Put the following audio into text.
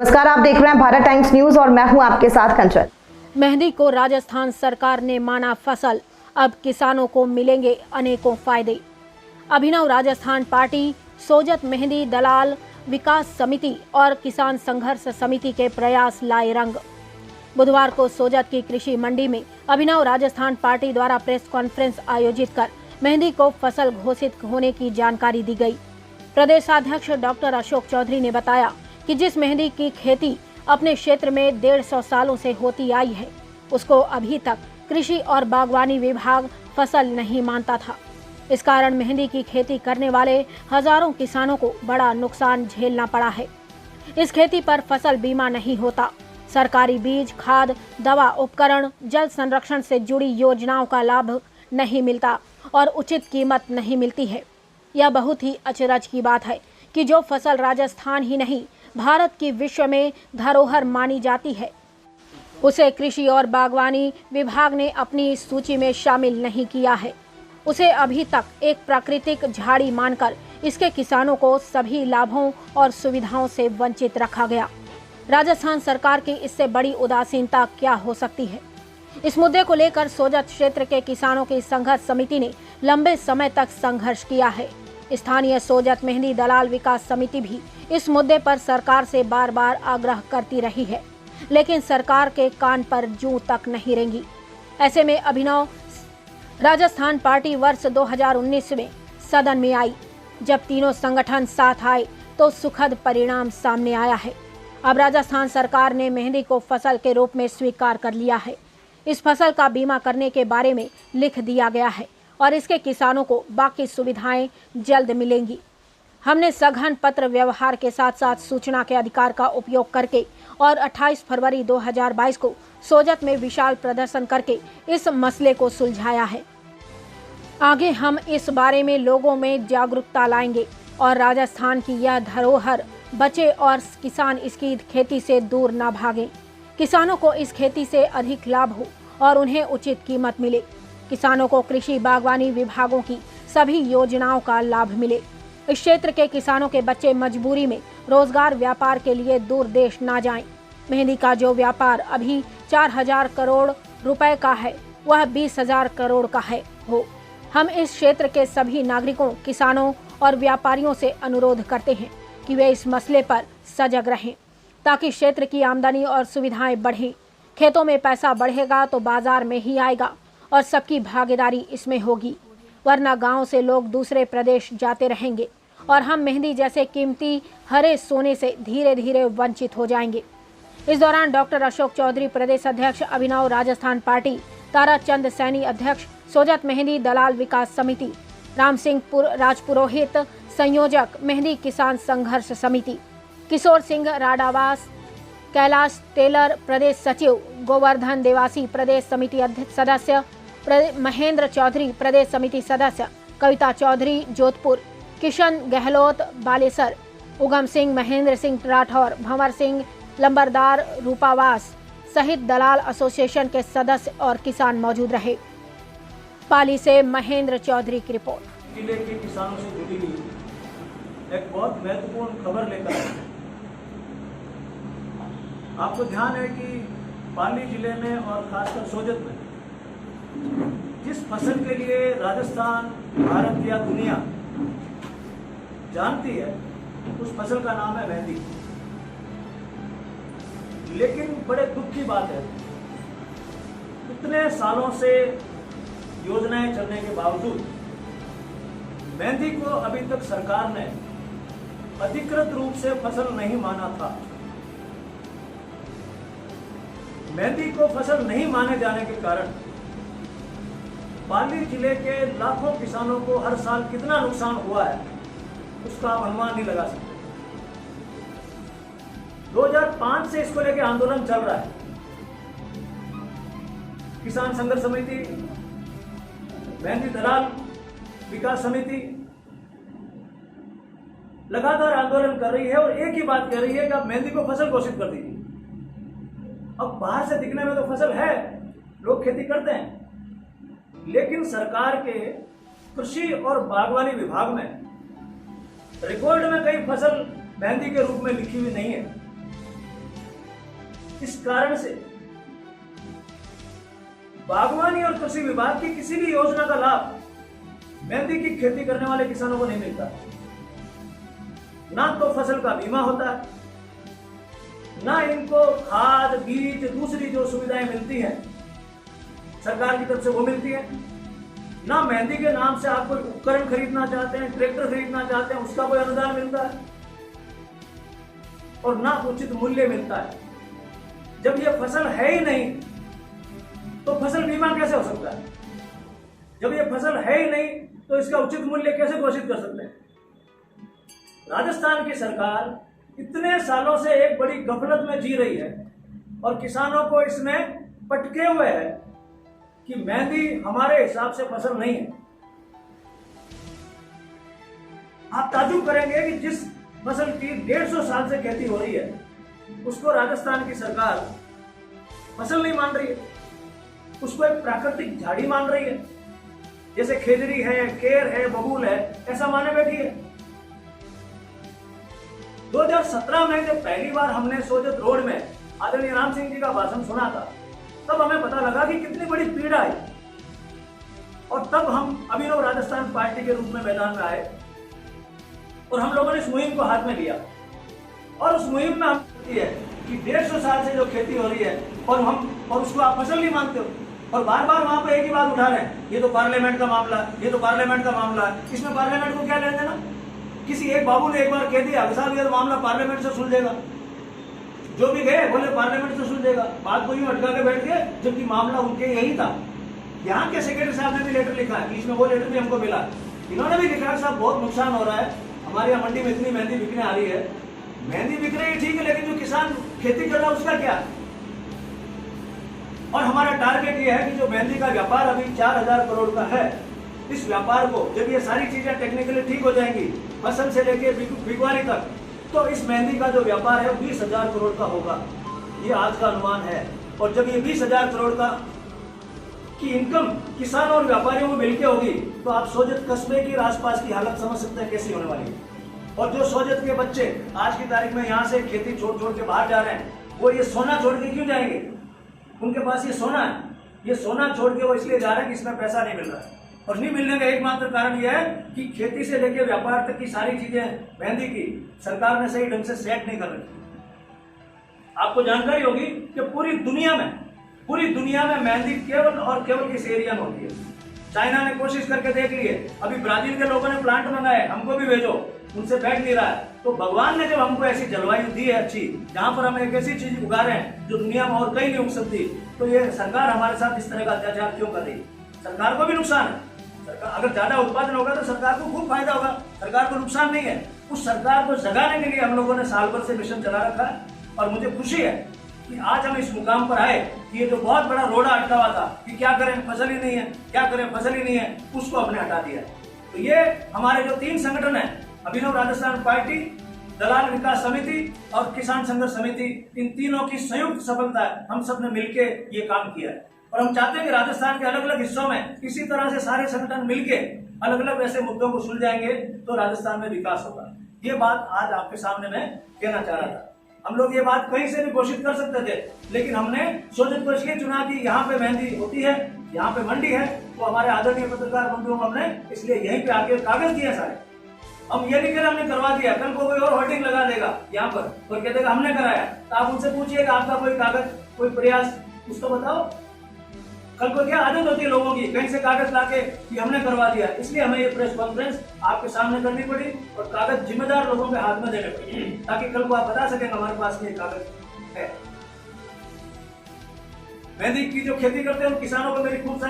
नमस्कार, आप देख रहे हैं भारत टाइम्स न्यूज और मैं हूं आपके साथ कंचन। मेहंदी को राजस्थान सरकार ने माना फसल, अब किसानों को मिलेंगे अनेकों फायदे। अभिनव राजस्थान पार्टी, सोजत मेहंदी दलाल विकास समिति और किसान संघर्ष समिति के प्रयास लाए रंग। बुधवार को सोजत की कृषि मंडी में अभिनव राजस्थान पार्टी द्वारा प्रेस कॉन्फ्रेंस आयोजित कर मेहंदी को फसल घोषित होने की जानकारी दी गई। प्रदेशाध्यक्ष डॉक्टर अशोक चौधरी ने बताया कि जिस मेहंदी की खेती अपने क्षेत्र में 150 सालों से होती आई है, उसको अभी तक कृषि और बागवानी विभाग फसल नहीं मानता था। इस कारण मेहंदी की खेती करने वाले हजारों किसानों को बड़ा नुकसान झेलना पड़ा है। इस खेती पर फसल बीमा नहीं होता, सरकारी बीज, खाद, दवा, उपकरण, जल संरक्षण से जुड़ी योजनाओं का लाभ नहीं मिलता और उचित कीमत नहीं मिलती है। यह बहुत ही अचरज की बात है कि जो फसल राजस्थान ही नहीं भारत की विश्व में धरोहर मानी जाती है, उसे कृषि और बागवानी विभाग ने अपनी सूची में शामिल नहीं किया है। उसे अभी तक एक प्राकृतिक झाड़ी मानकर इसके किसानों को सभी लाभों और सुविधाओं से वंचित रखा गया। राजस्थान सरकार की इससे बड़ी उदासीनता क्या हो सकती है? इस मुद्दे को लेकर सोजत क्षेत्र के किसानों की संघर्ष समिति ने लंबे समय तक संघर्ष किया है। स्थानीय सोजत मेहंदी दलाल विकास समिति भी इस मुद्दे पर सरकार से बार बार आग्रह करती रही है, लेकिन सरकार के कान पर जूं तक नहीं रेंगी। ऐसे में अभिनव राजस्थान पार्टी वर्ष 2019 में सदन में आई। जब तीनों संगठन साथ आए तो सुखद परिणाम सामने आया है। अब राजस्थान सरकार ने मेहंदी को फसल के रूप में स्वीकार कर लिया है। इस फसल का बीमा करने के बारे में लिख दिया गया है और इसके किसानों को बाकी सुविधाएं जल्द मिलेंगी। हमने सघन पत्र व्यवहार के साथ साथ सूचना के अधिकार का उपयोग करके और 28 फरवरी 2022 को सोजत में विशाल प्रदर्शन करके इस मसले को सुलझाया है। आगे हम इस बारे में लोगों में जागरूकता लाएंगे और राजस्थान की यह धरोहर बचे और किसान इसकी खेती से दूर ना भागें। किसानों को इस खेती से अधिक लाभ हो और उन्हें उचित कीमत मिले। किसानों को कृषि बागवानी विभागों की सभी योजनाओं का लाभ मिले। इस क्षेत्र के किसानों के बच्चे मजबूरी में रोजगार व्यापार के लिए दूर देश ना जाएं। मेहंदी का जो व्यापार अभी 4000 करोड़ रुपए का है, वह 20,000 करोड़ का हो। हम इस क्षेत्र के सभी नागरिकों, किसानों और व्यापारियों से अनुरोध करते हैं कि वे इस मसले पर सजग रहें ताकि क्षेत्र की आमदनी और सुविधाएं बढ़ें। खेतों में पैसा बढ़ेगा तो बाजार में ही आएगा और सबकी भागीदारी इसमें होगी, वरना गांव से लोग दूसरे प्रदेश जाते रहेंगे और हम मेहंदी जैसे कीमती हरे सोने से धीरे धीरे वंचित हो जाएंगे। इस दौरान डॉक्टर अशोक चौधरी, प्रदेश अध्यक्ष अभिनव राजस्थान पार्टी, ताराचंद सैनी, अध्यक्ष सोजत मेहंदी दलाल विकास समिति, राम सिंह राजपुरोहित, संयोजक मेहंदी किसान संघर्ष समिति, किशोर सिंह राडावास, कैलाश टेलर प्रदेश सचिव, गोवर्धन देवासी प्रदेश समिति सदस्य, महेंद्र चौधरी प्रदेश समिति सदस्य, कविता चौधरी जोधपुर, किशन गहलोत बालेसर, उगम सिंह, महेंद्र सिंह राठौर, भंवर सिंह लंबरदार रूपावास सहित दलाल एसोसिएशन के सदस्य और किसान मौजूद रहे। पाली से महेंद्र चौधरी की रिपोर्ट। जिले के किसानों से जुड़ी हुई एक बहुत महत्वपूर्ण खबर लेकर आए हैं। आपको ध्यान है कि पाली जिले में और खासकर सोजत में जिस फसल के लिए राजस्थान, भारत या दुनिया जानती है, उस फसल का नाम है मेहंदी। लेकिन बड़े दुख की बात है, इतने सालों से योजनाएं चलने के बावजूद मेहंदी को अभी तक सरकार ने अधिकृत रूप से फसल नहीं माना था। मेहंदी को फसल नहीं माने जाने के कारण पाली जिले के लाखों किसानों को हर साल कितना नुकसान हुआ है, उसका आप अनुमान नहीं लगा सकते। 2005 से इसको लेकर आंदोलन चल रहा है। किसान संघर्ष समिति, मेहंदी दलाल विकास समिति लगातार आंदोलन कर रही है और एक ही बात कह रही है कि आप मेहंदी को फसल घोषित कर दीजिए। अब बाहर से दिखने में तो फसल है, लोग खेती करते हैं, लेकिन सरकार के कृषि और बागवानी विभाग में रिकॉर्ड में कई फसल मेहंदी के रूप में लिखी हुई नहीं है। इस कारण से बागवानी और कृषि विभाग की किसी भी योजना का लाभ मेहंदी की खेती करने वाले किसानों को नहीं मिलता। ना तो फसल का बीमा होता है, ना इनको खाद बीज दूसरी जो सुविधाएं मिलती हैं सरकार की तरफ से वो मिलती है, ना मेहंदी के नाम से आप कोई उपकरण खरीदना चाहते हैं, ट्रैक्टर खरीदना चाहते हैं, उसका कोई अनुदान मिलता है, और ना उचित मूल्य मिलता है। जब ये फसल है ही नहीं तो फसल बीमा कैसे हो सकता है? जब ये फसल है ही नहीं तो इसका उचित मूल्य कैसे घोषित कर सकते हैं? राजस्थान की सरकार इतने सालों से एक बड़ी गफलत में जी रही है और किसानों को इसमें पटके हुए है कि मेहंदी हमारे हिसाब से फसल नहीं है। आप ताजुब करेंगे कि जिस फसल की 150 साल से खेती हो रही है उसको राजस्थान की सरकार फसल नहीं मान रही है, उसको एक प्राकृतिक झाड़ी मान रही है, जैसे खेजड़ी है, केर है, बबूल है, ऐसा माने बैठी है। 2017 में जब पहली बार हमने सोजत रोड में आदरणीय राम सिंह जी का भाषण सुना था तब हमें पता लगा कि कितनी बड़ी पीड़ा है, और तब हम अभिनव राजस्थान पार्टी के रूप में मैदान में आए और हम लोगों ने इस मुहिम को हाथ में लिया। और उस मुहिम में हम है कि 150 साल से जो खेती हो रही है और उसको आप फसल नहीं मानते हो, और बार बार वहां पे एक ही बात उठा रहे हैं, ये तो पार्लियामेंट का मामला, ये तो पार्लियामेंट का मामला है। इसमें पार्लियामेंट को क्या लेना देना? किसी एक बाबू ने एक बार कह दिया साहब ये तो मामला पार्लियामेंट से सुलझेगा, जो भी गए बोले पार्लियामेंट से सुलझेगा, बात को यूं अटका के बैठ गए, जबकि मामला उनके यही था। यहाँ के सेक्रेटरी साहब ने भी लेटर लिखा है, बीच में वो लेटर भी हमको मिला, इन्होंने भी लिखा साहब बहुत नुकसान हो रहा है, हमारे यहाँ मंडी में इतनी मेहंदी बिकने आ रही है, मेहंदी बिक रही है ठीक है, लेकिन जो किसान खेती कर रहा है उसका क्या? और हमारा टारगेट ये है कि जो मेहंदी का व्यापार अभी 4000 करोड़ का है, इस व्यापार को जब ये सारी चीजें टेक्निकली ठीक हो जाएंगी, फसल से लेके बिकवारी तक, तो इस मेहंदी का जो व्यापार है 20,000 करोड़ का होगा, ये आज का अनुमान है। और जब ये 20,000 करोड़ का की इनकम किसानों और व्यापारियों में मिलकर होगी तो आप सोजत कस्बे की आसपास की हालत समझ सकते हैं कैसी होने वाली है। और जो सोजत के बच्चे आज की तारीख में यहाँ से खेती छोड़ के बाहर जा रहे हैं, वो ये सोना छोड़ के क्यों जाएंगे? उनके पास ये सोना है, ये सोना छोड़ के वो इसलिए जा रहे हैं कि इसमें पैसा नहीं मिल रहा है। और नहीं मिलने का एकमात्र कारण यह है कि खेती से लेकर व्यापार तक की सारी चीजें मेहंदी की सरकार ने सही ढंग से सेट नहीं कर रखी। आपको जानकारी होगी कि पूरी दुनिया में मेहंदी केवल और केवल किस एरिया में होती है। चाइना ने कोशिश करके देख ली है, अभी ब्राजील के लोगों ने प्लांट मंगाए, हमको भी भेजो, उनसे बैठ नहीं रहा है। तो भगवान ने जब हमको ऐसी जलवायु दी है अच्छी, जहां पर हम एक ऐसी चीज उगा रहे हैं जो दुनिया में और कहीं नहीं उग सकती, तो ये सरकार हमारे साथ इस तरह का अत्याचार क्यों कर रही है? सरकार को भी नुकसान है। सरकार अगर ज्यादा उत्पादन होगा तो सरकार को खूब फायदा होगा, सरकार को नुकसान नहीं है। उस सरकार को जगाने के लिए हम लोगों ने साल भर से मिशन चला रखा है, और मुझे खुशी है कि आज हम इस मुकाम पर आए कि ये जो बहुत बड़ा रोड़ा अटका हुआ था कि क्या करें फसल ही नहीं है, क्या करें फसल ही नहीं है, उसको हमने हटा दिया। तो ये हमारे जो 3 संगठन है, अभिनव राजस्थान पार्टी, दलाल विकास समिति और किसान संघर्ष समिति, इन तीनों की संयुक्त सफलता है। हम सब ने मिलकर ये काम किया है और हम चाहते हैं कि राजस्थान के अलग अलग हिस्सों में इसी तरह से सारे संगठन मिलके अलग अलग ऐसे मुद्दों को सुलझाएंगे तो राजस्थान में विकास होगा। ये बात आज आपके सामने मैं कहना चाह रहा था। हम लोग ये बात कहीं से भी घोषित कर सकते थे, लेकिन हमने सोजत को इसलिए चुना कि यहाँ पे मेहंदी होती है, यहाँ पे मंडी है, तो हमारे आदरणीय पत्रकार बंधुओं को हमने इसलिए यहीं पे आके कागज दिए सारे। हम ये नहीं कह रहे हमने करवा दिया, कल को कोई और होर्डिंग लगा देगा यहाँ पर और कह देगा हमने कराया, तो आप उनसे पूछिएगा आपका कोई कागज, कोई प्रयास कुछ तो बताओ। कल को क्या आदत होती है लोगों की, कहीं से कागज लाके कि हमने करवा दिया, इसलिए हमें ये प्रेस कॉन्फ्रेंस आपके सामने करनी पड़ी और कागज जिम्मेदार लोगों के हाथ में देने पड़े, ताकि कल को आप बता सकें हमारे पास ये कागज है। मेहंदी की जो खेती करते हैं उन किसानों को मेरी खूब सारी